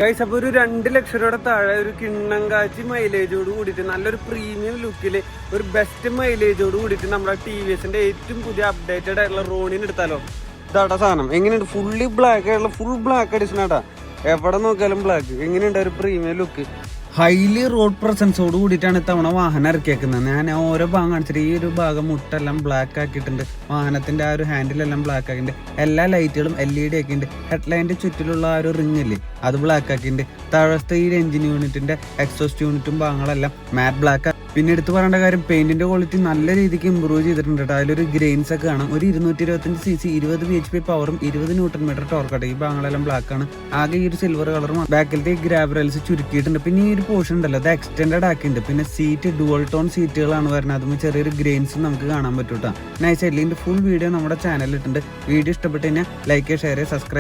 Guys, അപ്പോൾ ഒരു 2 ലക്ഷം രൂപയുടെ താഴെ ഒരു കിണ്ണം കാച്ചി മൈലേജോട് കൂടിയിട്ട് നല്ലൊരു പ്രീമിയം ലുക്കില് ഒരു ബെസ്റ്റ് മൈലേജോട് കൂടിയിട്ട് നമ്മുടെ TVSന്റെ ഏറ്റവും പുതിയ അപ്ഡേറ്റഡ് ആയിട്ടുള്ള റോണിന് എടുത്താലോ? ഇതാടാ സാധനം. എങ്ങനെയുണ്ട്? ഫുള്ളി ബ്ലാക്ക് ആയിട്ടുള്ള ഫുൾ ബ്ലാക്ക് എഡിഷൻ ആട്ടാ. എവിടെ നോക്കിയാലും ബ്ലാക്ക്. എങ്ങനെയുണ്ട് ഒരു പ്രീമിയം ലുക്ക്? ഹൈലി റോഡ് പ്രസൻസോട് കൂടിയിട്ടാണ് ഇത്തവണ വാഹനം ഇറക്കിയേക്കുന്നത്. ഞാൻ ഓരോ ഭാഗം കാണിച്ചിട്ട് ഈ ഒരു ഭാഗം മുട്ടെല്ലാം ബ്ലാക്ക് ആക്കിയിട്ടുണ്ട്. വാഹനത്തിന്റെ ആ ഒരു ഹാൻഡിലെല്ലാം ബ്ലാക്ക് ആക്കിയിട്ടുണ്ട്. എല്ലാ ലൈറ്റുകളും LED ആക്കിയിട്ടുണ്ട്. ഹെഡ്ലൈറ്റിന്റെ ചുറ്റിലുള്ള ആ ഒരു റിംഗ് ഇല്ലേ, അത് ബ്ലാക്ക് ആക്കിയിട്ടുണ്ട്. താഴത്തെ ഈ എഞ്ചിൻ യൂണിറ്റിന്റെ എക്സോസ്റ്റ് യൂണിറ്റും ഭാഗങ്ങളെല്ലാം മാറ്റ് ബ്ലാക്ക്. പിന്നെ എടുത്തു പറയേണ്ട കാര്യം, പെയിന്റിന്റെ ക്വാളിറ്റി നല്ല രീതിക്ക് ഇമ്പ്രൂവ് ചെയ്തിട്ടുണ്ട് കേട്ടോ. അതിലൊരു ഗ്രെയിൻസ് ഒക്കെ കാണാം. ഒരു 225cc 20 bhp പവറും 20 Nm ടോർക്കാട്ടെ. ഈ ഭാഗങ്ങളെല്ലാം ബ്ലാക്ക് ആണ്. ആകെ ഈ ഒരു സിൽവർ കളറും. ബാക്കിലത്തെ ഗ്രാബ് റെയിൽസ് ചുരുക്കിയിട്ടുണ്ട്. പിന്നെ ഈ ഒരു പോർഷൻ ഉണ്ടല്ലോ, അത് എക്സ്റ്റെൻഡഡ് ആക്കിയിട്ടുണ്ട്. പിന്നെ സീറ്റ് ഡുവൽ ടോൺ സീറ്റുകളാണ് വരുന്നത്. അതും ചെറിയൊരു ഗ്രെയിൻസും നമുക്ക് കാണാൻ പറ്റും കേട്ടോ. നൈസ്. ഇതിന്റെ ഫുൾ വീഡിയോ നമ്മുടെ ചാനലിൽ ഇട്ടുണ്ട്. വീഡിയോ ഇഷ്ടപ്പെട്ട് കഴിഞ്ഞാൽ ലൈക്ക്, ഷെയർ, സബ്സ്ക്രൈബ്.